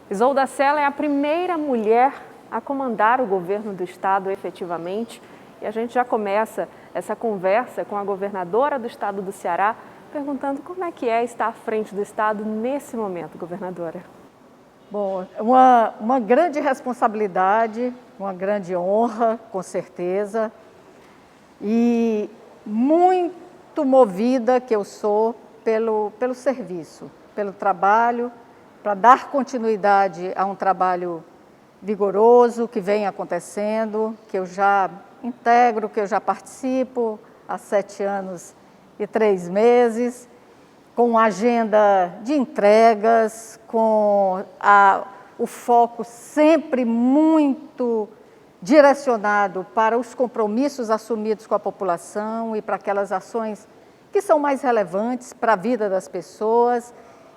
Isolda Sela é a primeira mulher a comandar o governo do estado efetivamente. E a gente já começa essa conversa com a governadora do estado do Ceará, perguntando como é que é estar à frente do estado nesse momento, governadora. Bom, uma grande responsabilidade, uma grande honra, com certeza, e muito movida que eu sou pelo serviço, pelo trabalho, para dar continuidade a um trabalho vigoroso que vem acontecendo, que eu já integro, que eu já participo há 7 anos e 3 meses, com agenda de entregas, com o foco sempre muito direcionado para os compromissos assumidos com a população e para aquelas ações que são mais relevantes para a vida das pessoas.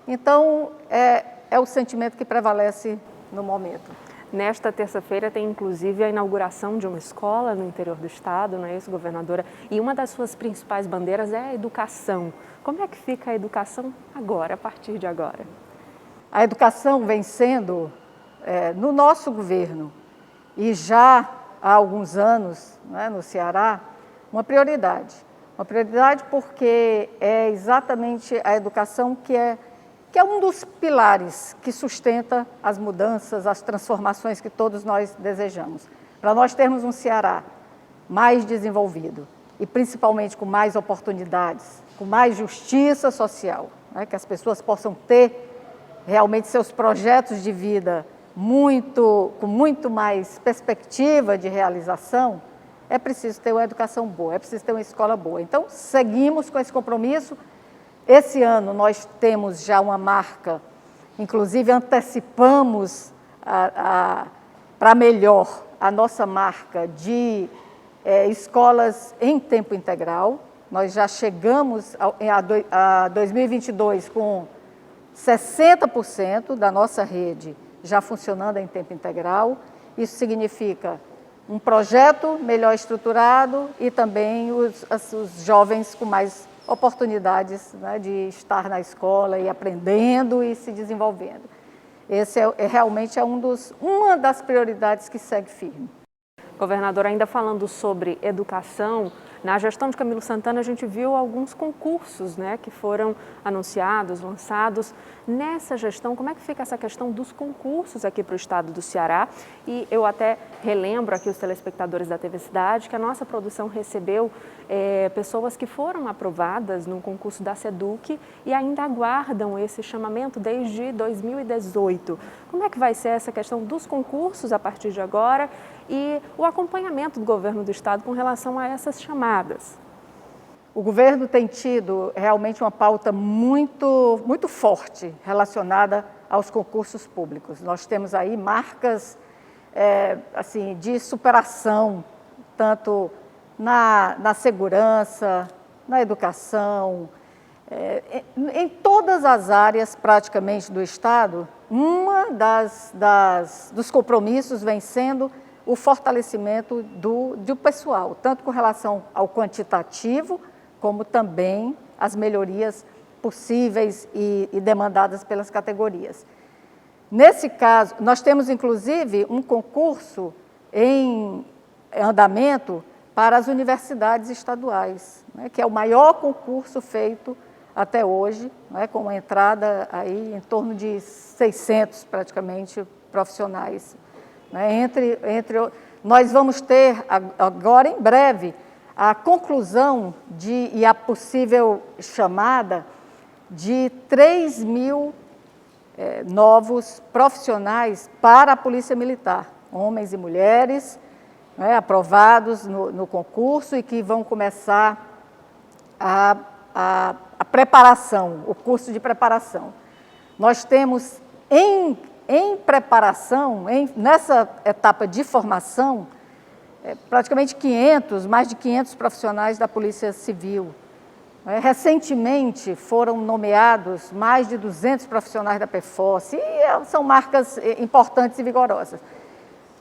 Então, é o sentimento que prevalece no momento. Nesta terça-feira tem inclusive a inauguração de uma escola no interior do estado, não é isso, governadora? E uma das suas principais bandeiras é a educação. Como é que fica a educação agora, a partir de agora? A educação vem sendo, no nosso governo, e já há alguns anos, né, no Ceará, uma prioridade. Uma prioridade porque é exatamente a educação que é um dos pilares que sustenta as mudanças, as transformações que todos nós desejamos. Para nós termos um Ceará mais desenvolvido e principalmente com mais oportunidades, com mais justiça social, né, que as pessoas possam ter realmente seus projetos de vida com muito mais perspectiva de realização, é preciso ter uma educação boa, é preciso ter uma escola boa. Então, seguimos com esse compromisso. Esse ano nós temos já uma marca, inclusive antecipamos para melhor a nossa marca de escolas em tempo integral. Nós já chegamos a 2022 com 60% da nossa rede já funcionando em tempo integral. Isso significa um projeto melhor estruturado e também os jovens com mais oportunidades, né, de estar na escola e aprendendo e se desenvolvendo. Esse realmente é uma das prioridades que segue firme. Governador, ainda falando sobre educação, na gestão de Camilo Santana a gente viu alguns concursos, né, que foram anunciados, lançados. Nessa gestão, como é que fica essa questão dos concursos aqui para o estado do Ceará? E eu até relembro aqui os telespectadores da TV Cidade que a nossa produção recebeu pessoas que foram aprovadas no concurso da SEDUC e ainda aguardam esse chamamento desde 2018. Como é que vai ser essa questão dos concursos a partir de agora e o acompanhamento do governo do estado com relação a essas chamadas? O governo tem tido realmente uma pauta muito forte relacionada aos concursos públicos. Nós temos aí marcas assim, de superação, tanto na segurança, na educação, em todas as áreas praticamente do estado. Uma dos compromissos vem sendo o fortalecimento do pessoal, tanto com relação ao quantitativo, como também as melhorias possíveis e demandadas pelas categorias. Nesse caso, nós temos inclusive um concurso em andamento para as universidades estaduais, né, que é o maior concurso feito até hoje, né, com uma entrada aí em torno de 600 praticamente profissionais. Nós vamos ter agora em breve a conclusão e a possível chamada de 3.000 novos profissionais para a Polícia Militar, homens e mulheres, né, aprovados no concurso e que vão começar a preparação, o curso de preparação. Nós temos em preparação, nessa etapa de formação, praticamente mais de 500 profissionais da Polícia Civil. Recentemente foram nomeados mais de 200 profissionais da PFOS, e são marcas importantes e vigorosas.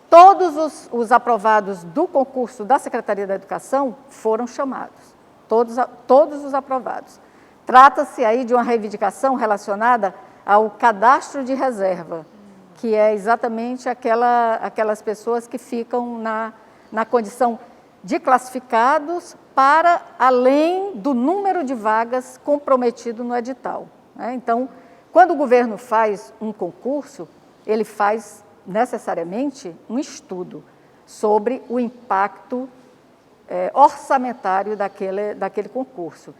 Todos os aprovados do concurso da Secretaria da Educação foram chamados, todos os aprovados. Trata-se aí de uma reivindicação relacionada ao cadastro de reserva, que é exatamente aquelas pessoas que ficam na condição de classificados para além do número de vagas comprometido no edital, né? Então, quando o governo faz um concurso, ele faz necessariamente um estudo sobre o impacto orçamentário daquele concurso.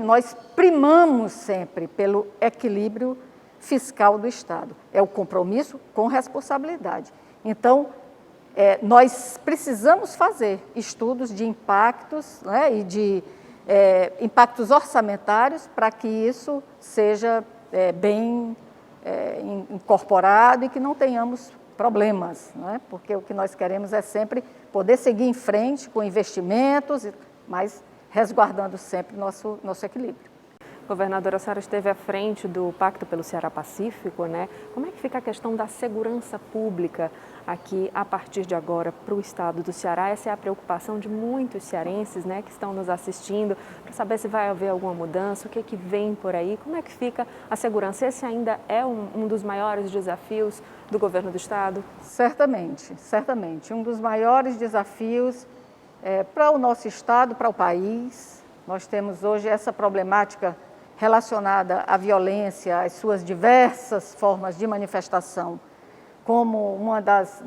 Nós primamos sempre pelo equilíbrio fiscal do Estado, é o compromisso com responsabilidade. Então, nós precisamos fazer estudos de impactos, né, e de impactos orçamentários para que isso seja bem incorporado e que não tenhamos problemas, né? Porque o que nós queremos é sempre poder seguir em frente com investimentos, mas resguardando sempre nosso equilíbrio. Governadora, a senhora esteve à frente do Pacto pelo Ceará Pacífico, né? Como é que fica a questão da segurança pública aqui, a partir de agora, para o estado do Ceará? Essa é a preocupação de muitos cearenses, né, que estão nos assistindo, para saber se vai haver alguma mudança, o que vem por aí, como é que fica a segurança? Esse ainda é um dos maiores desafios do governo do estado? Certamente, certamente. Um dos maiores desafios para o nosso estado, para o país. Nós temos hoje essa problemática relacionada à violência, às suas diversas formas de manifestação, como uma das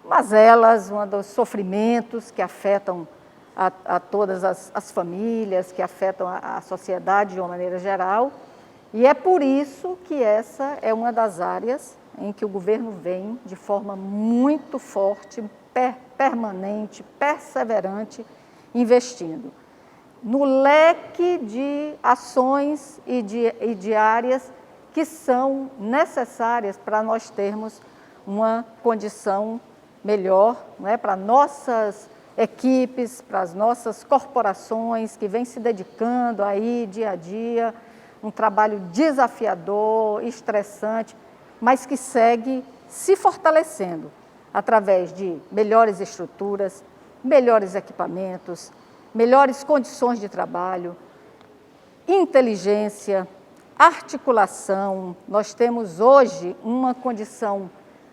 mazelas, um dos sofrimentos que afetam a todas as famílias, que afetam a sociedade de uma maneira geral. E é por isso que essa é uma das áreas em que o governo vem de forma muito forte, permanente, perseverante, investindo no leque de ações e de áreas que são necessárias para nós termos uma condição melhor, né, para nossas equipes, para as nossas corporações que vêm se dedicando aí dia a dia, um trabalho desafiador, estressante, mas que segue se fortalecendo através de melhores estruturas, melhores equipamentos, melhores condições de trabalho, inteligência, articulação. Nós temos hoje uma condição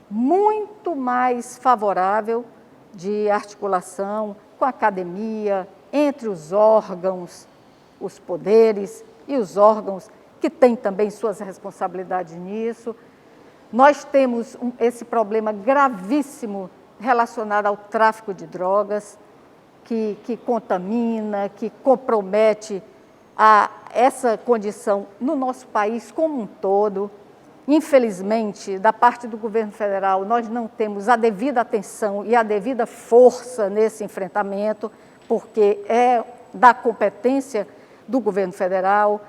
muito mais favorável de articulação com a academia, entre os órgãos, os poderes e os órgãos que têm também suas responsabilidades nisso. Nós temos esse problema gravíssimo relacionado ao tráfico de drogas, que contamina, que compromete essa condição no nosso país como um todo. Infelizmente, da parte do governo federal, nós não temos a devida atenção e a devida força nesse enfrentamento, porque é da competência do governo federal.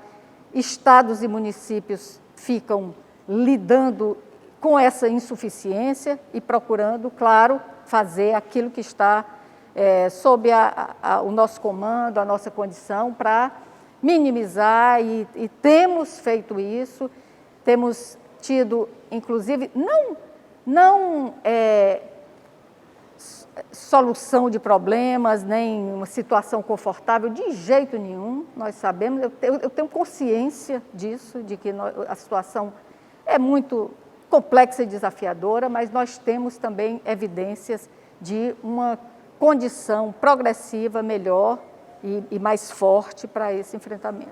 Estados e municípios ficam lidando com essa insuficiência e procurando, claro, fazer aquilo que está sob o nosso comando, a nossa condição, para minimizar, e temos feito isso, temos tido, inclusive, não solução de problemas, nem uma situação confortável, de jeito nenhum, nós sabemos, eu tenho consciência disso, de que a situação é muito complexa e desafiadora, mas nós temos também evidências de uma condição progressiva melhor e mais forte para esse enfrentamento.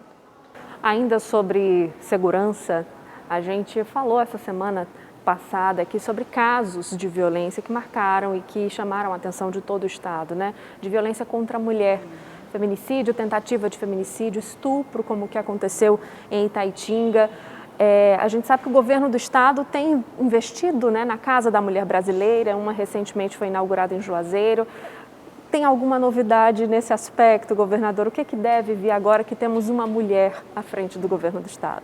Ainda sobre segurança, a gente falou essa semana passada aqui sobre casos de violência que marcaram e que chamaram a atenção de todo o estado, né? De violência contra a mulher, feminicídio, tentativa de feminicídio, estupro, como o que aconteceu em Itaitinga. A gente sabe que o governo do estado tem investido, né, na Casa da Mulher Brasileira, uma recentemente foi inaugurada em Juazeiro. Tem alguma novidade nesse aspecto, governador? O que deve vir agora que temos uma mulher à frente do governo do estado?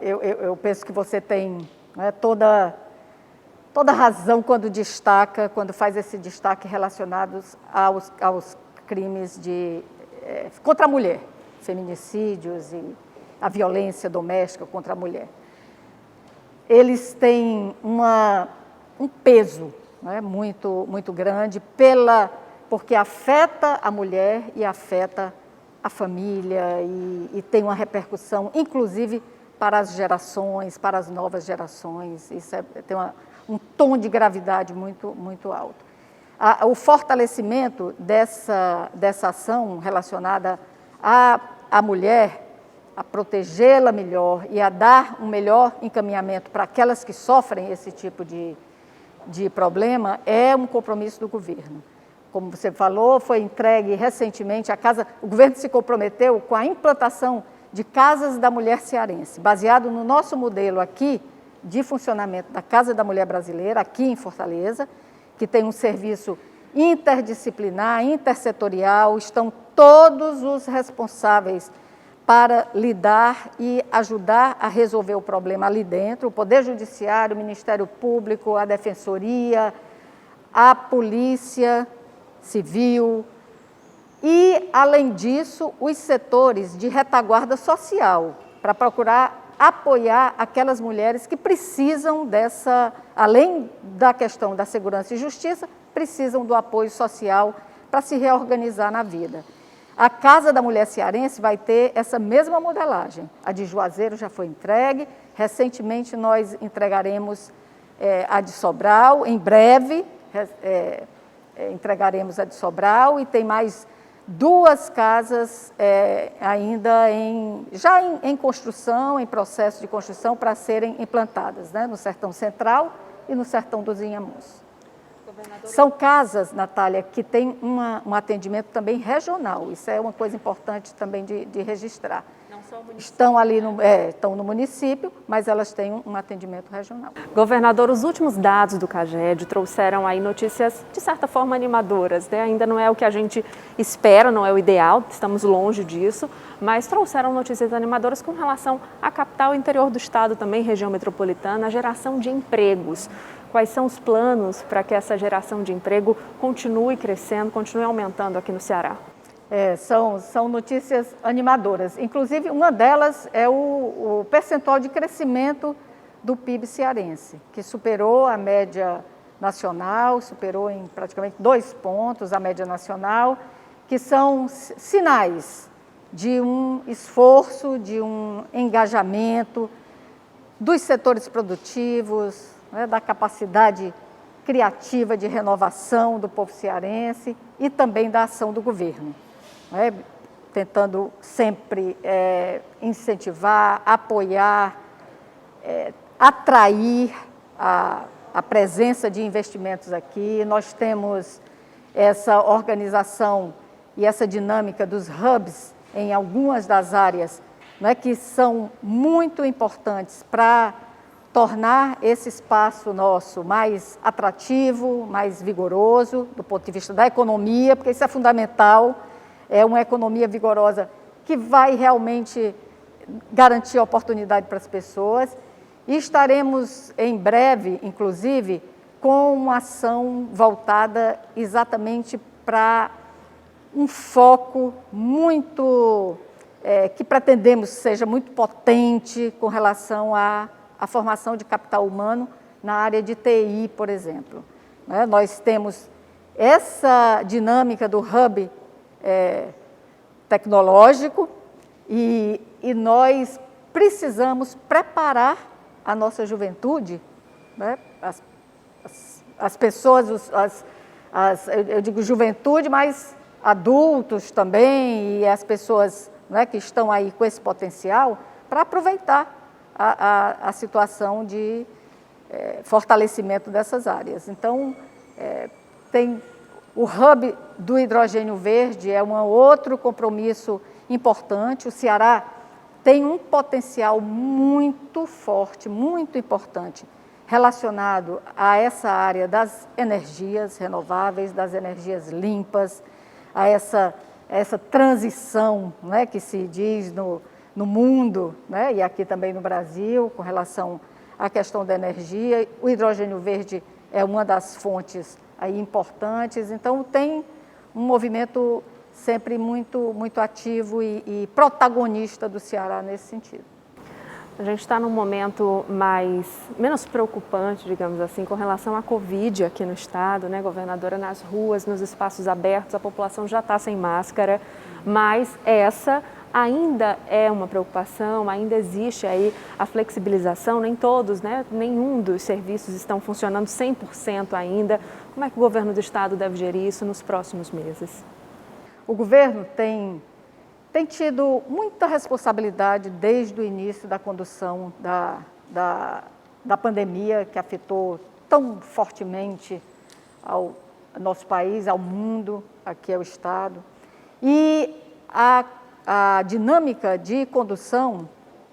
Eu penso que você tem, né, toda razão quando faz esse destaque relacionados aos crimes contra a mulher, feminicídios e a violência doméstica contra a mulher. Eles têm um peso, né, muito, muito grande, porque afeta a mulher e afeta a família e tem uma repercussão, inclusive, para as gerações, para as novas gerações. Isso tem um tom de gravidade muito alto. O fortalecimento dessa ação relacionada à mulher, a protegê-la melhor e a dar um melhor encaminhamento para aquelas que sofrem esse tipo de problema, é um compromisso do governo. Como você falou, foi entregue recentemente o governo se comprometeu com a implantação de casas da mulher cearense, baseado no nosso modelo aqui de funcionamento da Casa da Mulher Brasileira, aqui em Fortaleza, que tem um serviço interdisciplinar, intersetorial, estão todos os responsáveis para lidar e ajudar a resolver o problema ali dentro, o Poder Judiciário, o Ministério Público, a Defensoria, a Polícia Civil e, além disso, os setores de retaguarda social, para procurar apoiar aquelas mulheres que precisam além da questão da segurança e justiça, precisam do apoio social para se reorganizar na vida. A Casa da Mulher Cearense vai ter essa mesma modelagem. A de Juazeiro já foi entregue, recentemente nós entregaremos a de Sobral, em breve entregaremos a de Sobral, e tem mais 2 casas ainda em construção, em processo de construção, para serem implantadas, né, no Sertão Central e no Sertão dos Inhamuns. São casas, Natália, que têm um atendimento também regional. Isso é uma coisa importante também de registrar. Não só o município. Estão no município, mas elas têm um atendimento regional. Governador, os últimos dados do CAGED trouxeram aí notícias, de certa forma, animadoras, né? Ainda não é o que a gente espera, não é o ideal, estamos longe disso, mas trouxeram notícias animadoras com relação à capital e interior do estado, também região metropolitana, a geração de empregos. Quais são os planos para que essa geração de emprego continue crescendo, continue aumentando aqui no Ceará? São notícias animadoras. Inclusive, uma delas é o percentual de crescimento do PIB cearense, que superou a média nacional, superou em praticamente 2 pontos a média nacional, que são sinais de um esforço, de um engajamento dos setores produtivos, da capacidade criativa de renovação do povo cearense e também da ação do governo, tentando sempre incentivar, apoiar, atrair a presença de investimentos aqui. Nós temos essa organização e essa dinâmica dos hubs em algumas das áreas, que são muito importantes para tornar esse espaço nosso mais atrativo, mais vigoroso, do ponto de vista da economia, porque isso é fundamental, é uma economia vigorosa que vai realmente garantir oportunidade para as pessoas. E estaremos em breve, inclusive, com uma ação voltada exatamente para um foco muito, que pretendemos seja muito potente com relação à formação de capital humano na área de TI, por exemplo. Nós temos essa dinâmica do hub tecnológico e nós precisamos preparar a nossa juventude, as pessoas, eu digo juventude, mas adultos também e as pessoas que estão aí com esse potencial para aproveitar a situação de fortalecimento dessas áreas. Então, tem o hub do hidrogênio verde, é um outro compromisso importante. O Ceará tem um potencial muito forte, muito importante, relacionado a essa área das energias renováveis, das energias limpas, a essa transição, que se diz no mundo, e aqui também no Brasil, com relação à questão da energia. O hidrogênio verde é uma das fontes aí importantes, então tem um movimento sempre muito ativo e protagonista do Ceará nesse sentido. A gente está num momento menos preocupante, digamos assim, com relação à Covid aqui no estado, né, governadora? Nas ruas, nos espaços abertos, a população já está sem máscara, mas essa ainda é uma preocupação, ainda existe aí a flexibilização, nem todos, né, nenhum dos serviços estão funcionando 100% ainda. Como é que o governo do estado deve gerir isso nos próximos meses? O governo tem tido muita responsabilidade desde o início da condução da pandemia, que afetou tão fortemente ao nosso país, ao mundo, aqui ao estado. E a dinâmica de condução,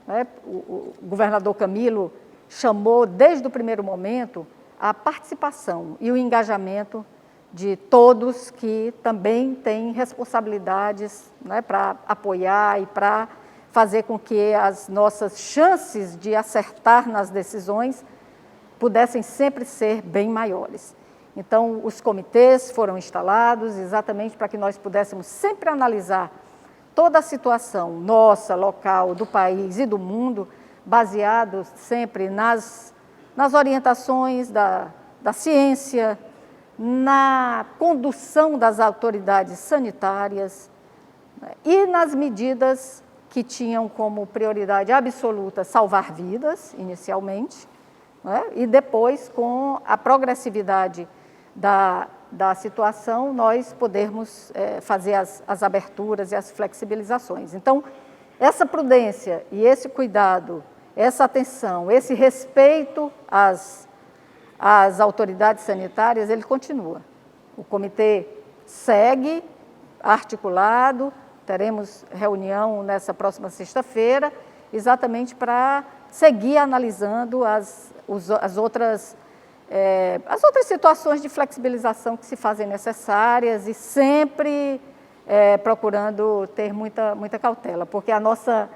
né, o governador Camilo chamou desde o primeiro momento a participação e o engajamento de todos que também têm responsabilidades, né, para apoiar e para fazer com que as nossas chances de acertar nas decisões pudessem sempre ser bem maiores. Então, os comitês foram instalados exatamente para que nós pudéssemos sempre analisar toda a situação nossa, local, do país e do mundo, baseado sempre nas orientações da ciência, na condução das autoridades sanitárias, né, e nas medidas que tinham como prioridade absoluta salvar vidas, inicialmente, né, e depois, com a progressividade da situação, nós podermos fazer as aberturas e as flexibilizações. Então, essa prudência e esse cuidado, essa atenção, esse respeito às autoridades sanitárias, ele continua. O comitê segue articulado, teremos reunião nessa próxima sexta-feira, exatamente para seguir analisando as outras situações de flexibilização que se fazem necessárias e sempre procurando ter muita cautela, porque a nossa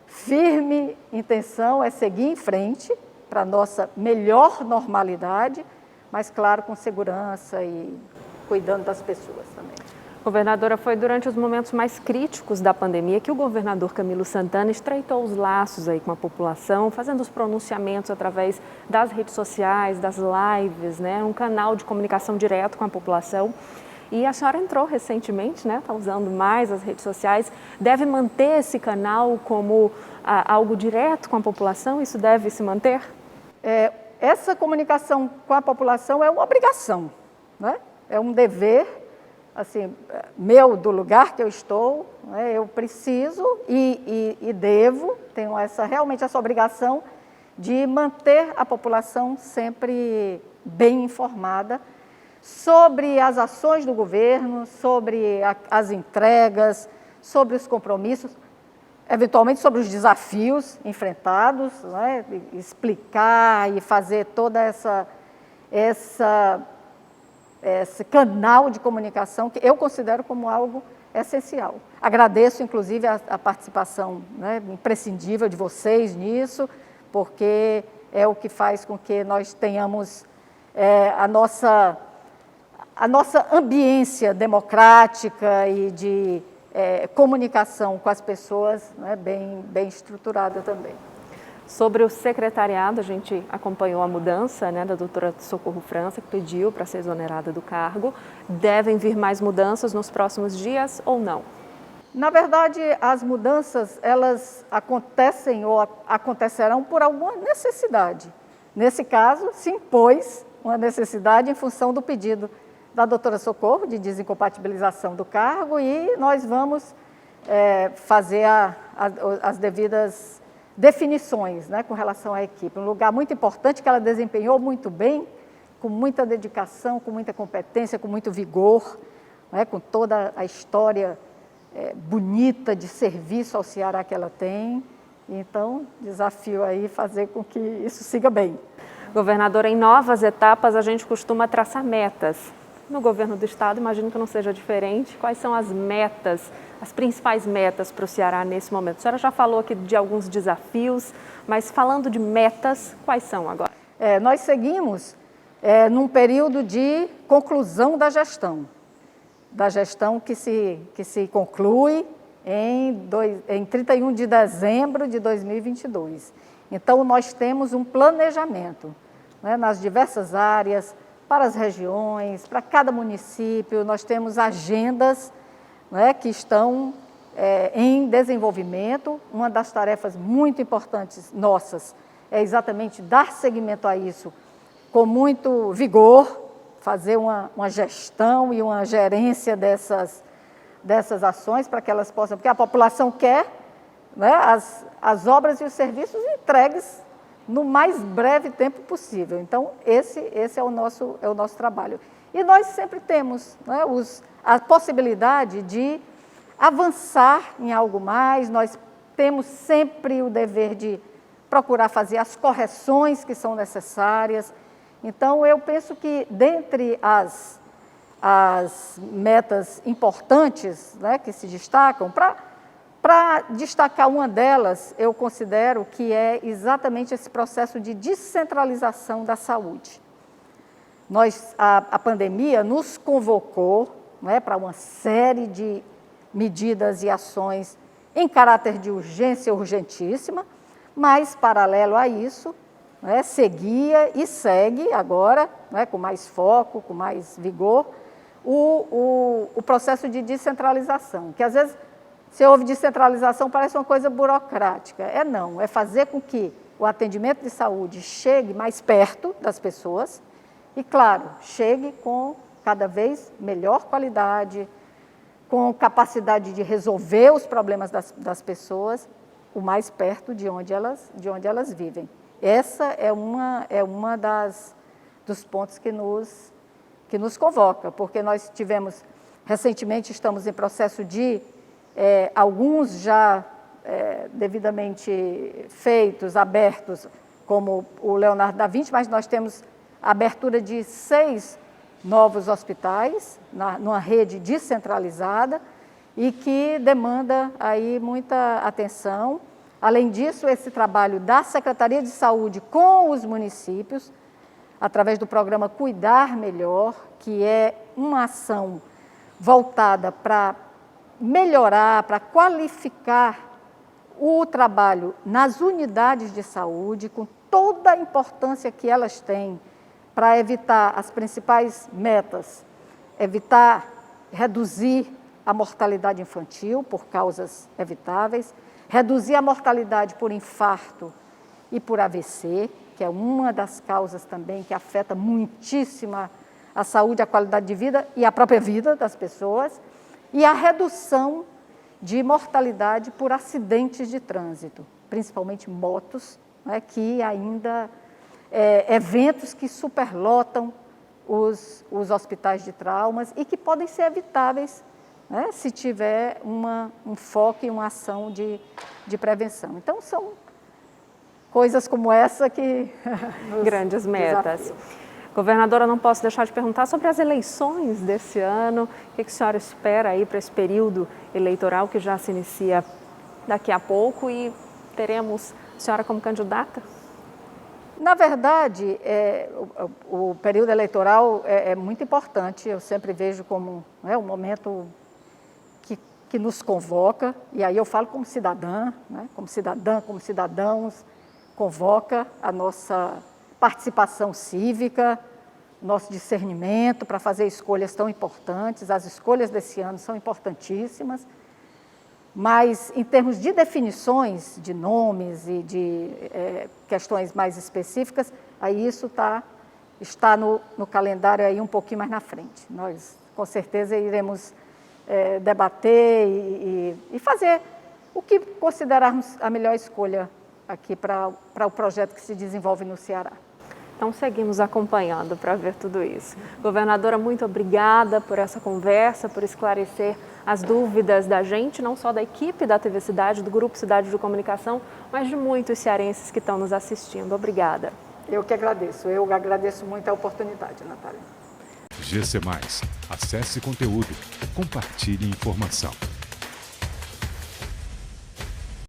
firme intenção é seguir em frente para a nossa melhor normalidade, mas, claro, com segurança e cuidando das pessoas também. Governadora, foi durante os momentos mais críticos da pandemia que o governador Camilo Santana estreitou os laços aí com a população, fazendo os pronunciamentos através das redes sociais, das lives, né, um canal de comunicação direto com a população. E a senhora entrou recentemente, né, está usando mais as redes sociais, deve manter esse canal como algo direto com a população? Isso deve se manter? Essa comunicação com a população é uma obrigação, né? É um dever, assim, meu, do lugar que eu estou, né? Eu preciso e devo, tenho realmente essa obrigação de manter a população sempre bem informada sobre as ações do governo, sobre as entregas, sobre os compromissos, eventualmente sobre os desafios enfrentados, né? Explicar e fazer toda esse canal de comunicação que eu considero como algo essencial. Agradeço, inclusive, a participação, né, imprescindível de vocês nisso, porque é o que faz com que nós tenhamos a nossa ambiência democrática e de comunicação com as pessoas, né, bem estruturada também. Sobre o secretariado, a gente acompanhou a mudança, né, da doutora Socorro França, que pediu para ser exonerada do cargo. Devem vir mais mudanças nos próximos dias ou não? Na verdade, as mudanças, elas acontecem ou acontecerão por alguma necessidade. Nesse caso, se impôs uma necessidade em função do pedido da doutora Socorro de desincompatibilização do cargo e nós vamos fazer as devidas definições, né, com relação à equipe. Um lugar muito importante que ela desempenhou muito bem, com muita dedicação, com muita competência, com muito vigor, né, com toda a história bonita de serviço ao Ceará que ela tem. Então, desafio aí fazer com que isso siga bem. Governadora, em novas etapas a gente costuma traçar metas. No governo do estado, imagino que não seja diferente. Quais são as metas, as principais metas para o Ceará nesse momento? A senhora já falou aqui de alguns desafios, mas falando de metas, quais são agora? Nós seguimos num período de conclusão da gestão que se conclui em 31 de dezembro de 2022. Então, nós temos um planejamento, né, nas diversas áreas, para as regiões, para cada município, nós temos agendas, né, que estão em desenvolvimento. Uma das tarefas muito importantes nossas é exatamente dar seguimento a isso com muito vigor, fazer uma gestão e uma gerência dessas ações para que elas possam, porque a população quer, né, as obras e os serviços entregues no mais breve tempo possível. Então, esse é o nosso trabalho. E nós sempre temos, né, a possibilidade de avançar em algo mais, nós temos sempre o dever de procurar fazer as correções que são necessárias. Então, eu penso que, dentre as metas importantes, né, que se destacam, para destacar uma delas, eu considero que é exatamente esse processo de descentralização da saúde. A pandemia nos convocou, né, para uma série de medidas e ações em caráter de urgência urgentíssima, mas, paralelo a isso, né, seguia e segue agora, né, com mais foco, com mais vigor, o processo de descentralização, que às vezes, se ouve descentralização, parece uma coisa burocrática. Não, é fazer com que o atendimento de saúde chegue mais perto das pessoas e, claro, chegue com cada vez melhor qualidade, com capacidade de resolver os problemas das pessoas, o mais perto de onde elas vivem. Essa é uma dos pontos que nos convoca, porque nós tivemos, recentemente, estamos em processo de, alguns já devidamente feitos, abertos, como o Leonardo da Vinci, mas nós temos a abertura de 6 novos hospitais, numa rede descentralizada, e que demanda aí muita atenção. Além disso, esse trabalho da Secretaria de Saúde com os municípios, através do programa Cuidar Melhor, que é uma ação voltada para melhorar, para qualificar o trabalho nas unidades de saúde, com toda a importância que elas têm para evitar as principais metas, reduzir a mortalidade infantil por causas evitáveis, reduzir a mortalidade por infarto e por AVC, que é uma das causas também que afeta muitíssimo a saúde, a qualidade de vida e a própria vida das pessoas, e a redução de mortalidade por acidentes de trânsito, principalmente motos, né, que ainda eventos que superlotam os hospitais de traumas e que podem ser evitáveis, né, se tiver um foco e uma ação de prevenção. Então, são coisas como essa que grandes metas. Desafiam. Governadora, não posso deixar de perguntar sobre as eleições desse ano. O que a senhora espera aí para esse período eleitoral que já se inicia daqui a pouco e teremos a senhora como candidata? Na verdade, o período eleitoral é muito importante. Eu sempre vejo como um momento que nos convoca, e aí eu falo como cidadã, né, como cidadãos, convoca a nossa participação cívica, nosso discernimento para fazer escolhas tão importantes. As escolhas desse ano são importantíssimas, mas em termos de definições de nomes e de questões mais específicas, aí isso está no calendário aí um pouquinho mais na frente. Nós, com certeza, iremos debater e fazer o que considerarmos a melhor escolha aqui para o projeto que se desenvolve no Ceará. Então, seguimos acompanhando para ver tudo isso. Governadora, muito obrigada por essa conversa, por esclarecer as dúvidas da gente, não só da equipe da TV Cidade, do Grupo Cidade de Comunicação, mas de muitos cearenses que estão nos assistindo. Obrigada. Eu que agradeço. Eu agradeço muito a oportunidade, Natália. GC+, acesse conteúdo, compartilhe informação.